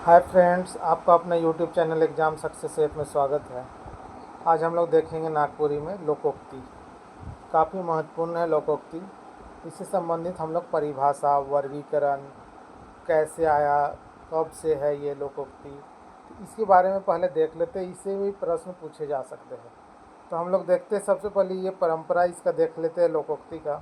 Hi friends, आपका अपना YouTube channel exam success app में स्वागत है। आज हम लोग देखेंगे नागपुरी में लोकोक्ति। काफ़ी महत्वपूर्ण है लोकोक्ति। इससे संबंधित हम लोग परिभाषा, वर्गीकरण, कैसे आया, कब से है ये लोकोक्ति, तो इसके बारे में पहले देख लेते हैं। इससे भी प्रश्न पूछे जा सकते हैं। तो हम लोग देखते हैं, सबसे पहले ये परंपरा इसका देख लेते हैं लोकोक्ति का।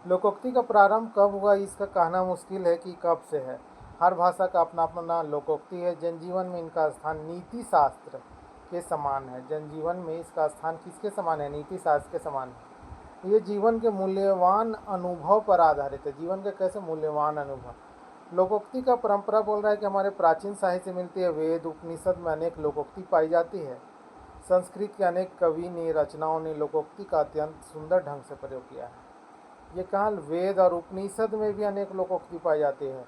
लोकोक्ति का प्रारंभ कब हुआ, इसका कहना मुश्किल है कि कब से है। हर भाषा का अपना अपना लोकोक्ति है। जनजीवन में इनका स्थान नीति शास्त्र के समान है। जनजीवन में इसका स्थान किसके समान है? नीति शास्त्र के समान है। ये जीवन के मूल्यवान अनुभव पर आधारित है। जीवन के कैसे मूल्यवान अनुभव। लोकोक्ति का परंपरा बोल रहा है कि हमारे प्राचीन साहित्य से मिलती है। वेद उपनिषद में अनेक लोकोक्ति पाई जाती है। संस्कृत के अनेक कवि ने, रचनाओं ने लोकोक्ति का अत्यंत सुंदर ढंग से प्रयोग किया है। ये कहाँ? वेद और उपनिषद में भी अनेक लोकोक्ति पाई जाती है।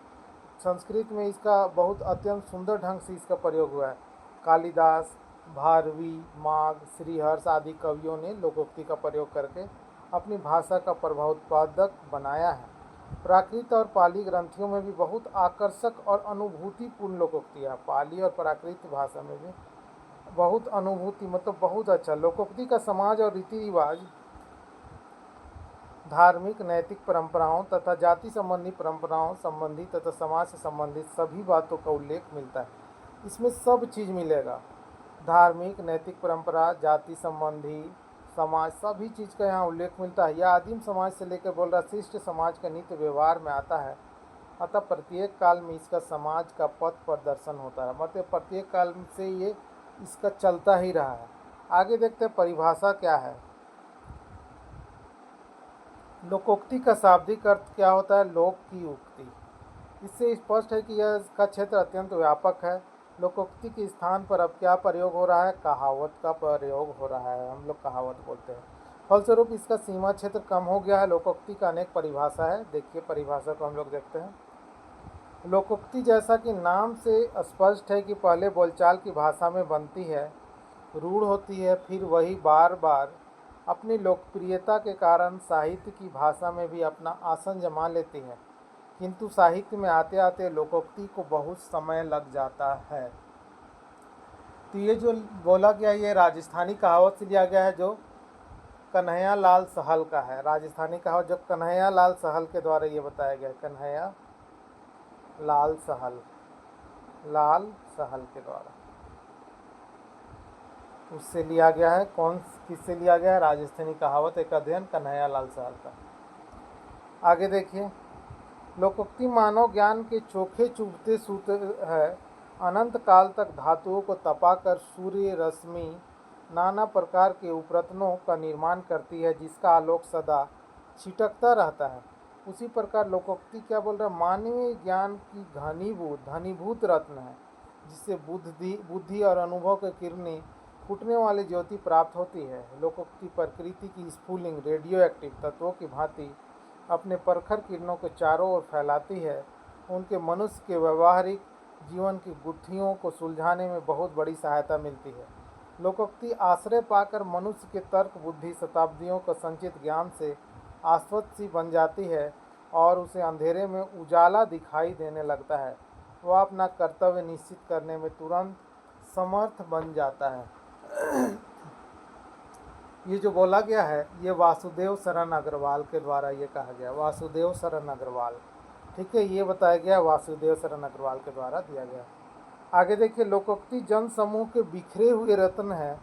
संस्कृत में इसका बहुत अत्यंत सुंदर ढंग से इसका प्रयोग हुआ है। कालिदास, भारवी, माघ, श्रीहर्ष आदि कवियों ने लोकोक्ति का प्रयोग करके अपनी भाषा का प्रभावोत्पादक बनाया है। प्राकृत और पाली ग्रंथियों में भी बहुत आकर्षक और अनुभूतिपूर्ण लोकोक्ति है। पाली और प्राकृत भाषा में भी बहुत अनुभूति, मतलब बहुत अच्छा। लोकोक्ति का समाज और रीति रिवाज, धार्मिक, नैतिक परंपराओं तथा जाति संबंधी परंपराओं संबंधी तथा समाज से संबंधित सभी बातों का उल्लेख मिलता है। इसमें सब चीज़ मिलेगा। धार्मिक, नैतिक परंपरा, जाति संबंधी, समाज, सभी चीज़ का यहाँ उल्लेख मिलता है। यह आदिम समाज से लेकर बोल रहा शिष्ट समाज का नित्य व्यवहार में आता है। अतः प्रत्येक काल में इसका समाज का पथ प्रदर्शन होता है। मतलब प्रत्येक काल से ये इसका चलता ही रहा है। आगे देखते हैं परिभाषा क्या है। लोकोक्ति का शाब्दिक अर्थ क्या होता है? लोक की उक्ति। इससे स्पष्ट है कि यह इसका क्षेत्र अत्यंत व्यापक है। लोकोक्ति के स्थान पर अब क्या प्रयोग हो रहा है? कहावत का प्रयोग हो रहा है। हम लोग कहावत बोलते हैं। फलस्वरूप इसका सीमा क्षेत्र कम हो गया है। लोकोक्ति का अनेक परिभाषा है। देखिए परिभाषा को हम लोग देखते हैं। लोकोक्ति जैसा कि नाम से स्पष्ट है कि पहले बोलचाल की भाषा में बनती है, रूढ़ होती है, फिर वही बार बार अपनी लोकप्रियता के कारण साहित्य की भाषा में भी अपना आसन जमा लेती है। किंतु साहित्य में आते आते लोकोक्ति को बहुत समय लग जाता है। तो ये जो बोला गया, ये राजस्थानी कहावत से लिया गया है, जो कन्हैया लाल सहल का है। राजस्थानी कहावत जो कन्हैया लाल सहल के द्वारा ये बताया गया है। कन्हैया लाल सहल, लाल सहल के द्वारा उससे लिया गया है। कौन किससे लिया गया है? राजस्थानी कहावत एक अध्ययन कन्हैया लाल सहल का। आगे देखिए, लोकोक्ति मानव ज्ञान के चोखे चुभते सूत्र है। अनंत काल तक धातुओं को तपाकर सूर्य रश्मि नाना प्रकार के उपरत्नों का निर्माण करती है, जिसका आलोक सदा छिटकता रहता है। उसी प्रकार लोकोक्ति क्या बोल रहा है? मानवीय ज्ञान की घनीभूत रत्न है, जिससे बुद्धि और अनुभव के किरणें फूटने वाली ज्योति प्राप्त होती है। लोकोक्ति प्रकृति की स्फुलिंग रेडियो एक्टिव तत्वों की भांति अपने प्रखर किरणों को चारों ओर फैलाती है। उनके मनुष्य के व्यवहारिक जीवन की गुत्थियों को सुलझाने में बहुत बड़ी सहायता मिलती है। लोकोक्ति आश्रय पाकर मनुष्य के तर्क बुद्धि शताब्दियों का संचित ज्ञान से आश्वस्त सी बन जाती है और उसे अंधेरे में उजाला दिखाई देने लगता है। वह अपना कर्तव्य निश्चित करने में तुरंत समर्थ बन जाता है। ये जो बोला गया है, ये वासुदेव शरण अग्रवाल के द्वारा ये कहा गया। वासुदेव शरण अग्रवाल, ठीक है, ये बताया गया वासुदेव शरण अग्रवाल के द्वारा दिया गया। आगे देखिए, लोकोक्ति जन समूह के बिखरे हुए रत्न है।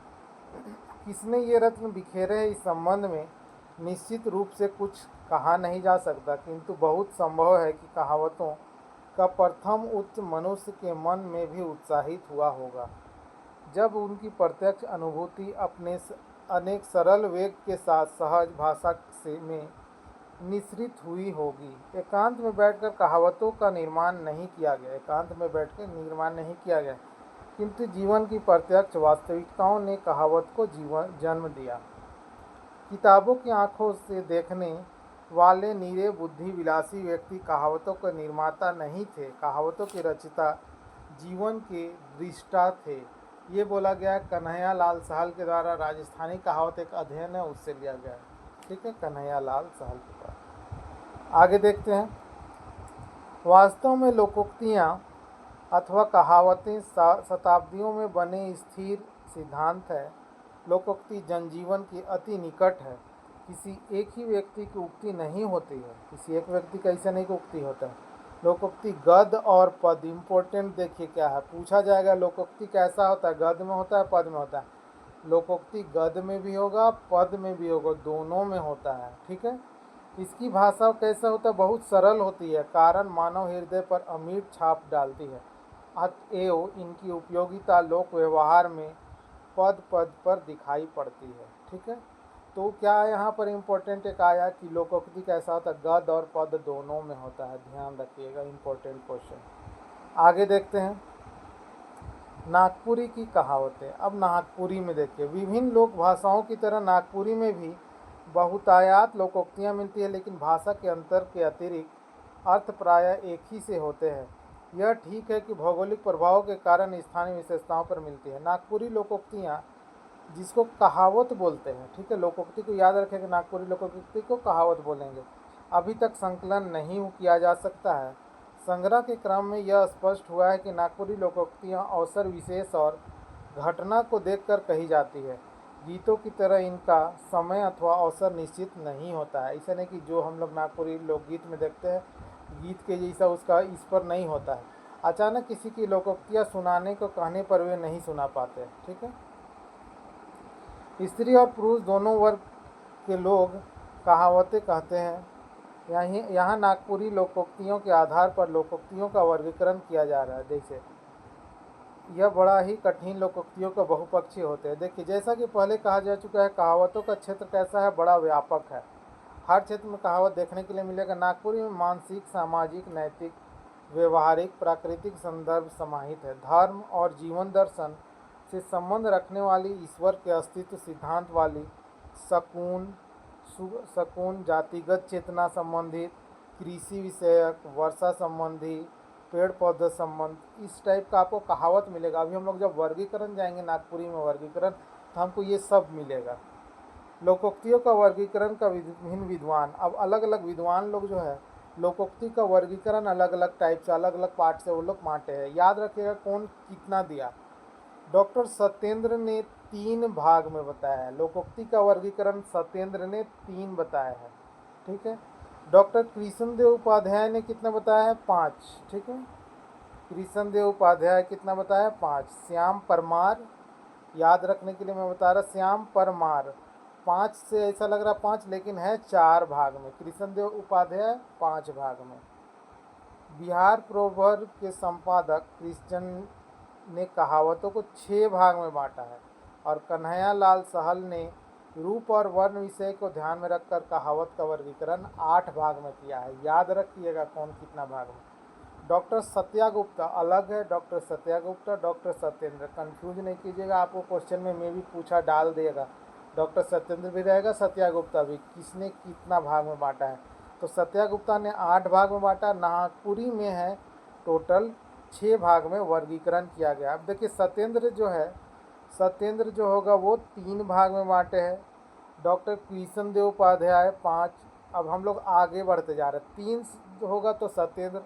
किसने ये रत्न बिखेरे हैं, इस संबंध में निश्चित रूप से कुछ कहा नहीं जा सकता, किंतु बहुत संभव है कि कहावतों का प्रथम उच्च मनुष्य के मन में भी उत्साहित हुआ होगा, जब उनकी प्रत्यक्ष अनुभूति अपने अनेक सरल वेग के साथ सहज भाषा से में निश्रित हुई होगी। एकांत में बैठकर कहावतों का निर्माण नहीं किया गया। एकांत में बैठकर निर्माण नहीं किया गया, किंतु जीवन की प्रत्यक्ष वास्तविकताओं ने कहावत को जन्म दिया। किताबों की आंखों से देखने वाले नीरे बुद्धि विलासी व्यक्ति कहावतों के निर्माता नहीं थे, कहावतों के रचयिता जीवन के दृष्टा थे। ये बोला गया है कन्हैया लाल सहल के द्वारा। राजस्थानी कहावत एक अध्ययन है, उससे लिया गया है। ठीक है, कन्हैया लाल सहल के द्वारा। आगे देखते हैं। वास्तव में लोकोक्तियाँ अथवा कहावतें शताब्दियों में बने स्थिर सिद्धांत है। लोकोक्ति जनजीवन की अति निकट है। किसी एक ही व्यक्ति की उक्ति नहीं होती है, किसी एक व्यक्ति का ऐसा नहीं कि उक्ति होता है। लोकोक्ति गद्य और पद, इम्पोर्टेंट देखिए क्या है, पूछा जाएगा लोकोक्ति कैसा होता है, गद्य में होता है पद में होता है। लोकोक्ति गद्य में भी होगा पद में भी होगा, दोनों में होता है, ठीक है। इसकी भाषा कैसा होता है, बहुत सरल होती है, कारण मानव हृदय पर अमिट छाप डालती है। अतएव इनकी उपयोगिता लोक व्यवहार में पद पद पर दिखाई पड़ती है, ठीक है। तो क्या यहाँ पर इम्पोर्टेंट एक आया कि लोकोक्ति कैसा होता है, गद्य और पद दोनों में होता है, ध्यान रखिएगा, इम्पोर्टेंट क्वेश्चन। आगे देखते हैं नागपुरी की कहावतें। अब नागपुरी में देखिए, विभिन्न लोक भाषाओं की तरह नागपुरी में भी बहुतायत लोकोक्तियाँ मिलती है, लेकिन भाषा के अंतर के अतिरिक्त अर्थ प्रायः एक ही से होते हैं। यह ठीक है कि भौगोलिक प्रभाव के कारण स्थानीय विशेषताओं पर मिलती है। नागपुरी लोकोक्तियाँ जिसको कहावत बोलते हैं, ठीक है, लोकोक्ति को याद रखें कि नागपुरी लोकोक्ति को कहावत बोलेंगे, अभी तक संकलन नहीं किया जा सकता है। संग्रह के क्रम में यह स्पष्ट हुआ है कि नागपुरी लोकोक्तियाँ अवसर विशेष और घटना को देखकर कही जाती है। गीतों की तरह इनका समय अथवा अवसर निश्चित नहीं होता है। ऐसा नहीं कि जो हम लोग नागपुरी लोकगीत में देखते हैं गीत के जैसा उसका इस पर नहीं होता है। अचानक किसी की लोकोक्तियाँ सुनाने को कहने पर वे नहीं सुना पाते, ठीक है। स्त्री और पुरुष दोनों वर्ग के लोग कहावतें कहते हैं। यहाँ नागपुरी लोकोक्तियों के आधार पर लोकोक्तियों का वर्गीकरण किया जा रहा है। जैसे यह बड़ा ही कठिन लोकोक्तियों का बहुपक्षीय होते हैं। देखिए, जैसा कि पहले कहा जा चुका है, कहावतों का क्षेत्र कैसा है, बड़ा व्यापक है। हर क्षेत्र में कहावत देखने के लिए मिलेगा। नागपुरी में मानसिक, सामाजिक, नैतिक, व्यवहारिक, प्राकृतिक संदर्भ समाहित है। धर्म और जीवन दर्शन से संबंध रखने वाली, ईश्वर के अस्तित्व सिद्धांत वाली, शकुन, जातिगत चेतना संबंधित, कृषि विषयक, वर्षा संबंधी, पेड़ पौधे संबंध, इस टाइप का आपको कहावत मिलेगा। अभी हम लोग जब वर्गीकरण जाएंगे नागपुरी में वर्गीकरण, तो हमको ये सब मिलेगा। लोकोक्तियों का वर्गीकरण का विभिन्न विद्वान, अब अलग अलग विद्वान लोग जो है लोकोक्ति का वर्गीकरण अलग अलग टाइप से, अलग अलग पार्ट से वो लोग बांटे हैं। याद रखिएगा कौन कितना दिया। डॉक्टर सत्येंद्र ने 3 भाग में बताया है। लोकोक्ति का वर्गीकरण सत्येंद्र ने 3 बताया है, ठीक है। डॉक्टर कृष्णदेव उपाध्याय ने कितना बताया है, 5, ठीक है। कृष्णदेव उपाध्याय कितना बताया है, 5। श्याम परमार, याद रखने के लिए मैं बता रहा, श्याम परमार 5 से ऐसा लग रहा 5, लेकिन है 4 भाग में। कृष्णदेव उपाध्याय 5 भाग में। बिहार प्रोवर्ब के संपादक क्रिश्चियन ने कहावतों को 6 भाग में बांटा है, और कन्हैया लाल सहल ने रूप और वर्ण विषय को ध्यान में रखकर कहावत का वर्गीकरण 8 भाग में किया है। याद रखिएगा कौन कितना भाग में। डॉक्टर सत्यागुप्ता अलग है, डॉक्टर सत्यागुप्ता, डॉक्टर सत्येंद्र, कंफ्यूज नहीं कीजिएगा, आपको क्वेश्चन में भी पूछा डाल देगा। डॉक्टर सत्येंद्र भी रहेगा, सत्यागुप्ता भी। किसने कितना भाग में बांटा है, तो सत्यागुप्ता ने 8 भाग में बांटा। नागपुरी में है टोटल 6 भाग में वर्गीकरण किया गया। अब देखिए सत्येंद्र जो होगा वो 3 भाग में बांटे हैं। डॉक्टर कृष्णदेव उपाध्याय 5। अब हम लोग आगे बढ़ते जा रहे हैं। 3 होगा तो सत्येंद्र,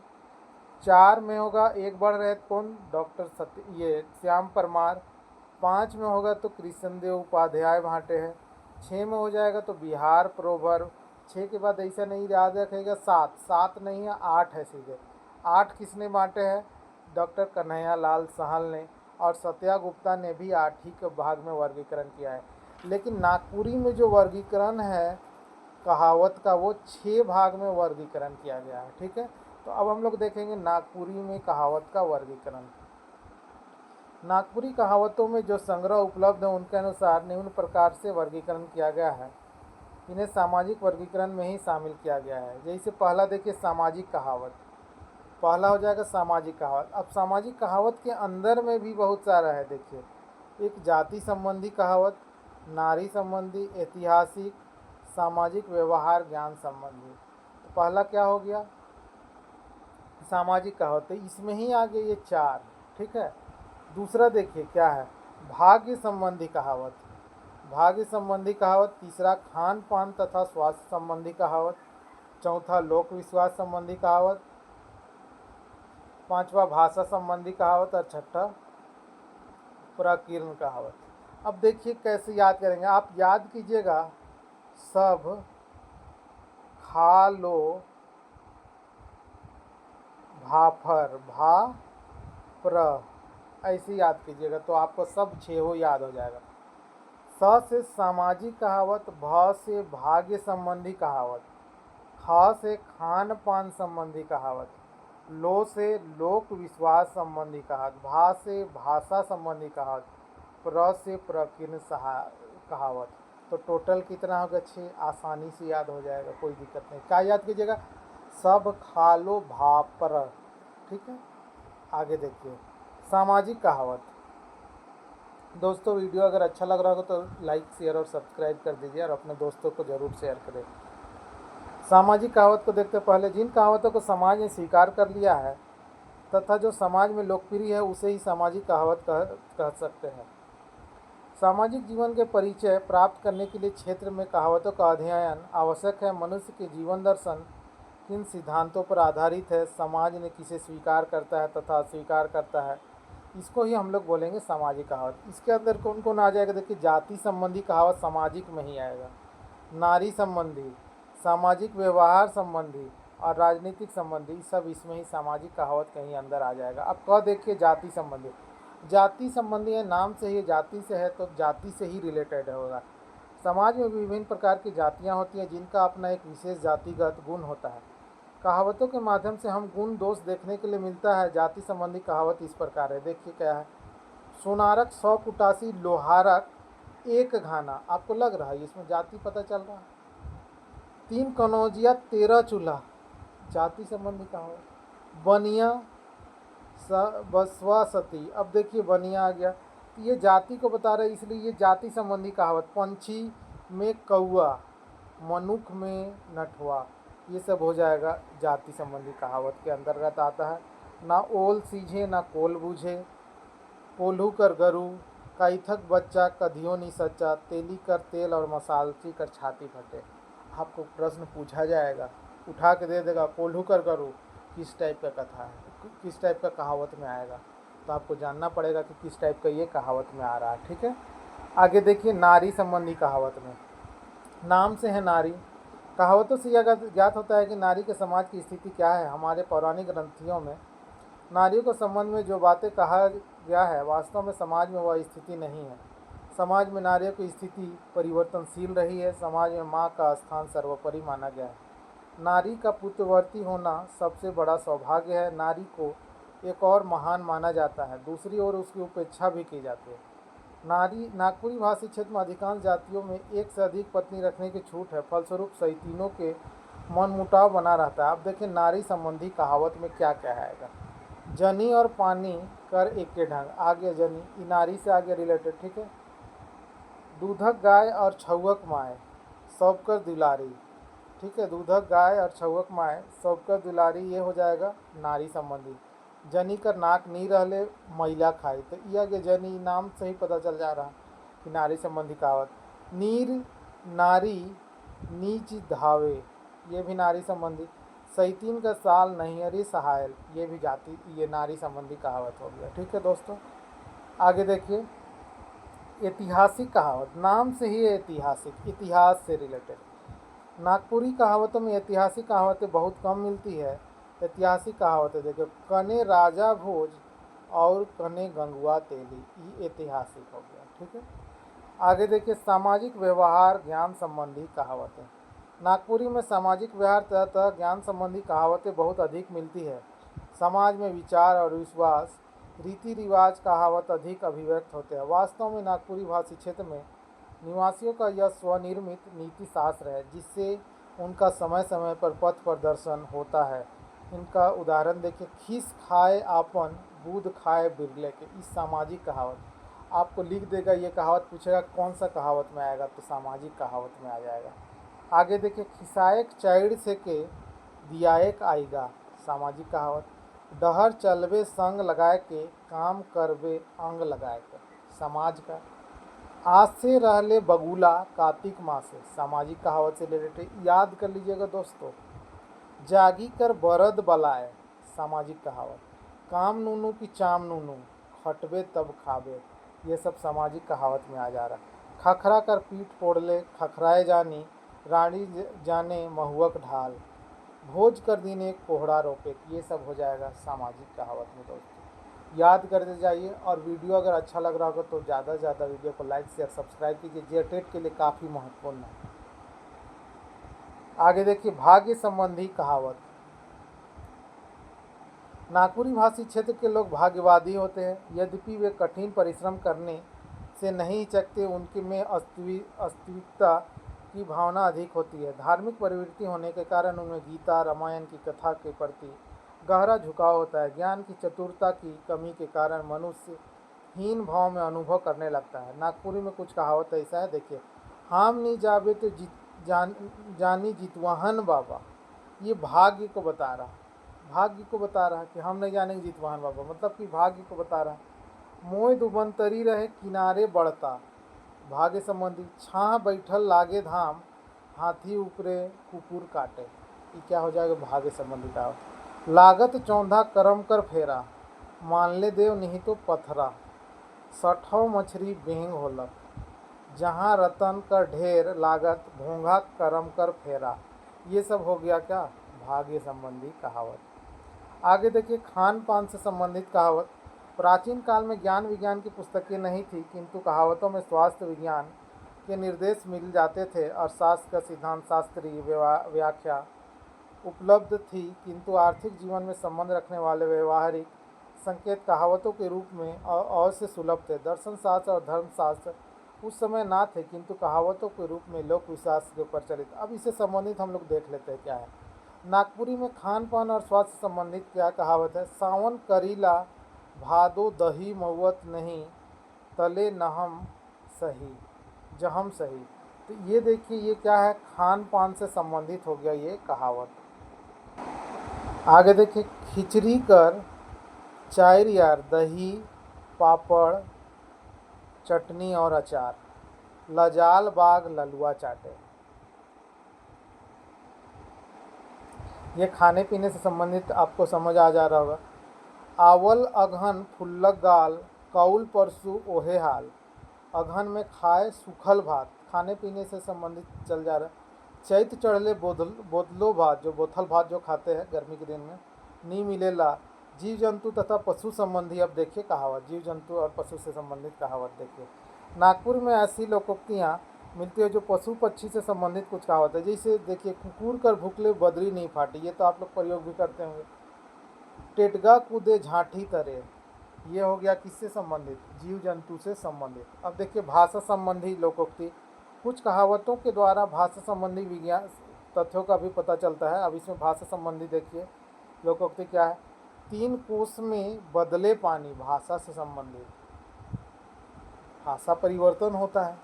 4 में होगा, एक बढ़ रहे कौन, डॉक्टर ये श्याम परमार। 5 में होगा तो कृष्णदेव उपाध्याय बांटे हैं। 6 में हो जाएगा तो बिहार प्रोवर्ब। 6 के बाद ऐसा नहीं याद रखेगा, 7 नहीं है, 8 है सीधे। 8 किसने बांटे हैं, डॉक्टर कन्हैया लाल सहल ने, और सत्यागुप्ता ने भी 8 ही के भाग में वर्गीकरण किया है। लेकिन नागपुरी में जो वर्गीकरण है कहावत का वो 6 भाग में वर्गीकरण किया गया है, ठीक है। तो अब हम लोग देखेंगे नागपुरी में कहावत का वर्गीकरण। नागपुरी कहावतों में जो संग्रह उपलब्ध है उनके अनुसार निम्न प्रकार से वर्गीकरण किया गया है। इन्हें सामाजिक वर्गीकरण में ही शामिल किया गया है। जैसे पहला देखिए सामाजिक कहावत, पहला हो जाएगा सामाजिक कहावत। अब सामाजिक कहावत के अंदर में भी बहुत सारा है। देखिए, एक जाति संबंधी कहावत, नारी संबंधी, ऐतिहासिक, सामाजिक व्यवहार, ज्ञान संबंधी। तो पहला क्या हो गया, सामाजिक कहावत, इसमें ही आ गए ये 4, ठीक है। दूसरा देखिए क्या है, भाग्य संबंधी कहावत, भाग्य संबंधी कहावत। तीसरा खान पान तथा स्वास्थ्य संबंधी कहावत। चौथा लोक विश्वास संबंधी कहावत। पांचवा भाषा संबंधी कहावत और छठा प्रकीर्ण कहावत। अब देखिए कैसे याद करेंगे, आप याद कीजिएगा, सब खा लो भाफर भा प्र, ऐसे याद कीजिएगा तो आपको सब छेहो याद हो जाएगा। स से सामाजिक कहावत, भ से भाग्य संबंधी कहावत, ख से खान पान संबंधी कहावत, लो से लोक विश्वास संबंधी कहावत, भा से भाषा संबंधी कहावत, प्र से प्रकीर्ण कहावत। तो टोटल कितना होगा? 6। आसानी से याद हो जाएगा, कोई दिक्कत नहीं। क्या याद कीजिएगा? सब खा लो भापर। ठीक है, आगे देखिए सामाजिक कहावत। दोस्तों वीडियो अगर अच्छा लग रहा हो तो लाइक शेयर और सब्सक्राइब कर दीजिए और अपने दोस्तों को ज़रूर शेयर करें। सामाजिक कहावत को देखते पहले जिन कहावतों को समाज ने स्वीकार कर लिया है तथा जो समाज में लोकप्रिय है उसे ही सामाजिक कहावत कह सकते हैं। सामाजिक जीवन के परिचय प्राप्त करने के लिए क्षेत्र में कहावतों का अध्ययन आवश्यक है। मनुष्य के जीवन दर्शन किन सिद्धांतों पर आधारित है, समाज ने किसे स्वीकार करता है तथा अस्वीकार करता है, इसको ही हम लोग बोलेंगे सामाजिक कहावत। इसके अंदर कौन कौन आ जाएगा? देखिए, जाति संबंधी कहावत सामाजिक में ही आएगा, नारी संबंधी, सामाजिक व्यवहार संबंधी और राजनीतिक संबंधी, सब इसमें ही सामाजिक कहावत कहीं अंदर आ जाएगा। अब कह देखिए जाति संबंधी, जाति संबंधी है, नाम से ही जाति से है तो जाति से ही रिलेटेड होगा। समाज में विभिन्न प्रकार की जातियां होती हैं जिनका अपना एक विशेष जातिगत गुण होता है। कहावतों के माध्यम से हम गुण दोष देखने के लिए मिलता है। जाति संबंधी कहावत इस प्रकार है, देखिए क्या है। सोनारक 100 कुटासी, लोहारक 1 घाना। आपको लग रहा है इसमें जाति पता चल रहा है। 3 कनौजिया 13 चूल्हा, जाति संबंधी कहावत। बनिया बसवा सती, अब देखिए बनिया आ गया, तो ये जाति को बता रहे इसलिए ये जाति संबंधी कहावत। पंछी में कौआ, मनुख में नठवा, ये सब हो जाएगा जाति संबंधी कहावत के अंतर्गत आता है। ना ओल सीझे ना कोल बूझे, पोल्हू कर गरु, कैथक बच्चा कधियो नहीं सच्चा, तेली कर तेल और मसालची कर छाती फटे। आपको प्रश्न पूछा जाएगा, उठा के दे देगा, पोल्हू कर गरु किस टाइप का कथा है, किस टाइप का कहावत में आएगा, तो आपको जानना पड़ेगा कि किस टाइप का ये कहावत में आ रहा है। ठीक है, आगे देखिए नारी संबंधी कहावत में, नाम से है नारी। कहावतों से यह ज्ञात होता है कि नारी के समाज की स्थिति क्या है। हमारे पौराणिक ग्रंथियों में नारियों के संबंध में जो बातें कहा गया है, वास्तव में समाज में वह स्थिति नहीं है। समाज में नारियों की स्थिति परिवर्तनशील रही है। समाज में माँ का स्थान सर्वोपरि माना गया है। नारी का पुत्रवती होना सबसे बड़ा सौभाग्य है। नारी को एक और महान माना जाता है, दूसरी ओर उसकी उपेक्षा भी की जाती है। नागपुरी भाषी क्षेत्र में अधिकांश जातियों में एक से अधिक पत्नी रखने की छूट है, फलस्वरूप सैतीनों के मनमुटाव बना रहता है। अब देखिए नारी संबंधी कहावत में क्या क्या आएगा। जनी और पानी कर एक के ढंग, आगे जनी नारी से आगे रिलेटेड। ठीक है, दूधक गाय और छौवक माए सबकर दुलारी। ठीक है, दूधक गाय और छौवक माए सबकर दुलारी, ये हो जाएगा नारी संबंधी। जनी कर नाक नी रहले मैला खाई, तो ये आगे जनी नाम से ही पता चल जा रहा कि नारी संबंधी कहावत। नीर नारी नीच धावे, ये भी नारी संबंधी। सैतीन का साल नैहरी सहायल, ये भी ये नारी संबंधी कहावत हो गया। ठीक है दोस्तों, आगे देखिए ऐतिहासिक कहावत, नाम से ही ऐतिहासिक, इतिहास से रिलेटेड। नागपुरी कहावतों में ऐतिहासिक कहावतें बहुत कम मिलती है। ऐतिहासिक कहावतें देखिए, कने राजा भोज और कने गंगुआ तेली, ये ऐतिहासिक हो गया। ठीक है, आगे देखिए सामाजिक व्यवहार ज्ञान संबंधी कहावतें। नागपुरी में सामाजिक व्यवहार तथा ज्ञान संबंधी कहावतें बहुत अधिक मिलती है। समाज में विचार और विश्वास, रीति रिवाज, कहावत अधिक अभिव्यक्त होते हैं। वास्तव में नागपुरी भाषी क्षेत्र में निवासियों का यह स्वनिर्मित नीति शास्त्र है जिससे उनका समय समय पर पथ प्रदर्शन होता है। इनका उदाहरण देखिए, खीस खाए आपन दूध खाए बिरले के, इस सामाजिक कहावत आपको लिख देगा। ये कहावत पूछेगा कौन सा कहावत में आएगा, तो सामाजिक कहावत में आ जाएगा। आगे देखिए, खिसाएक चैड़ से के दियाएक आएगा, सामाजिक कहावत। डहर चलबे संग लगाए के काम करबे अंग लगाए के, समाज का। आज से रहले बगुला कार्तिक मास से, सामाजिक कहावत से रिलेटेड याद कर लीजिएगा दोस्तों। जागी कर बरद बलाए, सामाजिक कहावत। काम नूनू की चाम नूनू, खटबे तब खाबे, ये सब सामाजिक कहावत में आ जा रहा है। खखरा कर पीठ पोड़ ले, खखराए जानी, रानी जाने महुअक ढाल, भोज कर दीने कोहड़ा रोपे, ये सब हो जाएगा सामाजिक कहावत में दोस्तों। याद करते जाइए, और वीडियो अगर अच्छा लग रहा होगा तो ज़्यादा से ज़्यादा वीडियो को लाइक शेयर सब्सक्राइब कीजिए, जेटेट के लिए काफ़ी महत्वपूर्ण है। आगे देखिए, भाग्य संबंधी कहावत। नागपुरी भाषी क्षेत्र के लोग भाग्यवादी होते हैं, यद्यपि वे कठिन परिश्रम करने से नहीं हिचकते, उनके में अस्तित्वता की भावना अधिक होती है। धार्मिक प्रवृत्ति होने के कारण उनमें गीता रामायण की कथा के प्रति गहरा झुकाव होता है। ज्ञान की चतुरता की कमी के कारण मनुष्य हीन भाव में अनुभव करने लगता है। नागपुरी में कुछ कहावत ऐसा है, देखिए, हम नहीं जाबे तो जानी जितवाहन बाबा, ये भाग्य को बता रहा, भाग्य को बता रहा कि हम नहीं जानेंगे जितवाहन बाबा, मतलब कि भाग्य को बता रहा। मोय दुबंतरी रहे किनारे बढ़ता, भाग्य संबंधी। छाह बैठल लागे धाम, हाथी ऊपरे कुकुर काटे, ये क्या हो जाएगा, भाग्य संबंधी का। लागत चौंधा करम कर फेरा, मान ले देव नहीं तो पथरा, सठौ मछरी बेंग होलक, जहाँ रतन कर ढेर लागत भोंगा करम कर फेरा, ये सब हो गया क्या, भाग्य संबंधी कहावत। आगे देखिए, खान पान से संबंधित कहावत। प्राचीन काल में ज्ञान विज्ञान की पुस्तकें नहीं थी, किंतु कहावतों में स्वास्थ्य विज्ञान के निर्देश मिल जाते थे। अर्थशास्त्र का सिद्धांत, शास्त्रीय व्याख्या उपलब्ध थी, किंतु आर्थिक जीवन में संबंध रखने वाले व्यवहारिक संकेत कहावतों के रूप में अवश्य सुलभ थे। दर्शन शास्त्र और धर्मशास्त्र उस समय ना थे, किंतु कहावतों के रूप में लोक विश्वास के प्रचलित। अब इससे संबंधित हम लोग देख लेते हैं क्या है। नागपुरी में खान पान और स्वास्थ्य से संबंधित क्या कहावत है। सावन करीला भादो दही मऊत नहीं, तले नहम सही जहम सही। तो ये देखिए, ये क्या है, खान पान से संबंधित हो गया ये कहावत। आगे देखिए, खिचड़ी कर चायर यार, दही पापड़ चटनी और अचार, लजाल बाग ललुआ चाटे। ये खाने पीने से संबंधित आपको समझ आ जा रहा होगा। आवल अघन फुल्लक गाल, कौल परसु ओहे हाल, अघन में खाए सूखल भात, खाने पीने से संबंधित चल जा रहा है। चैत चढ़ले बोतलो भात, जो बोतल भात जो खाते हैं गर्मी के दिन में, नी मिलेला। जीव जंतु तथा पशु संबंधी, अब देखिए कहावत, जीव जंतु और पशु से संबंधित कहावत देखिए। नागपुर में ऐसी लोकोक्तियाँ मिलती है जो पशु पक्षी से संबंधित कुछ कहावत है। जैसे देखिए, कुकुर कर भूखले बदरी नहीं फाटी, ये तो आप लोग प्रयोग भी करते होंगे। टेटगा कूदे झांठी तरे, ये हो गया किससे संबंधित, जीव जंतु से संबंधित। अब देखिए, भाषा संबंधी लोकोक्ति। कुछ कहावतों के द्वारा भाषा संबंधी विज्ञान तथ्यों का भी पता चलता है। अब इसमें भाषा संबंधी देखिए लोकोक्ति क्या है। तीन कोस में बदले पानी, भाषा से संबंधित, भाषा परिवर्तन होता है।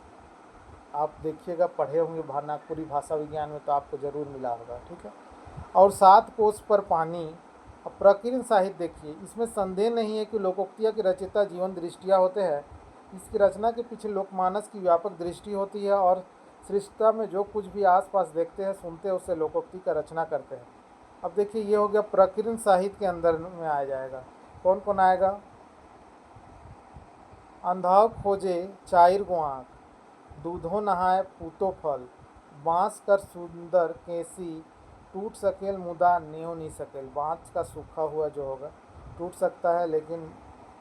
आप देखिएगा, पढ़े होंगे नागपुरी भाषा विज्ञान में, तो आपको जरूर मिला होगा, ठीक है। और 7 कोस पर पानी। अब प्रकीर्ण साहित्य देखिए, इसमें संदेह नहीं है कि लोकोक्तियाँ के रचयिता जीवन दृष्टिया होते हैं। इसकी रचना के पीछे लोकमानस की व्यापक दृष्टि होती है, और सृष्टता में जो कुछ भी आसपास देखते हैं सुनते हैं उससे लोकोक्ति का रचना करते हैं। अब देखिए, ये हो गया प्रकीर्ण साहित्य के अंदर में आ जाएगा। कौन कौन आएगा। अंधा खोजे चाइर गुआक, दूधो नहाए पूतो फल, बाँस कर सुंदर केसी, टूट सकेल मुदा नेव नहीं सकेल। बाँस का सूखा हुआ जो होगा टूट सकता है, लेकिन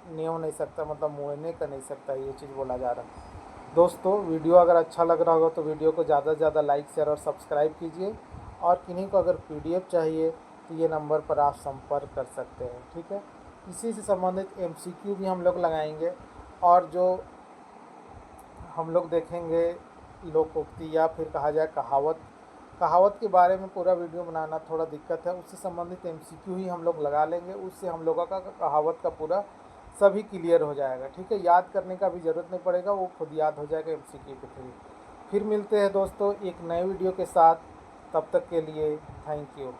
नेव नहीं सकता, मतलब मुँहने का नहीं सकता, ये चीज़ बोला जा रहा है। दोस्तों, वीडियो अगर अच्छा लग रहा होगा तो वीडियो को ज़्यादा से ज़्यादा लाइक शेयर और सब्सक्राइब कीजिए, और किन्हीं को अगर PDF चाहिए तो ये नंबर पर आप संपर्क कर सकते हैं, ठीक है। इसी से संबंधित MCQ भी हम लोग लगाएंगे, और जो हम लोग देखेंगे लोकोक्ति, या फिर कहा जाए कहावत के बारे में पूरा वीडियो बनाना थोड़ा दिक्कत है, उससे संबंधित MCQ ही हम लोग लगा लेंगे। उससे हम लोगों का कहावत का पूरा सभी क्लियर हो जाएगा, ठीक है। याद करने का भी ज़रूरत नहीं पड़ेगा, वो खुद याद हो जाएगा MCQ के थ्रू। फिर मिलते हैं दोस्तों एक नए वीडियो के साथ, तब तक के लिए थैंक यू।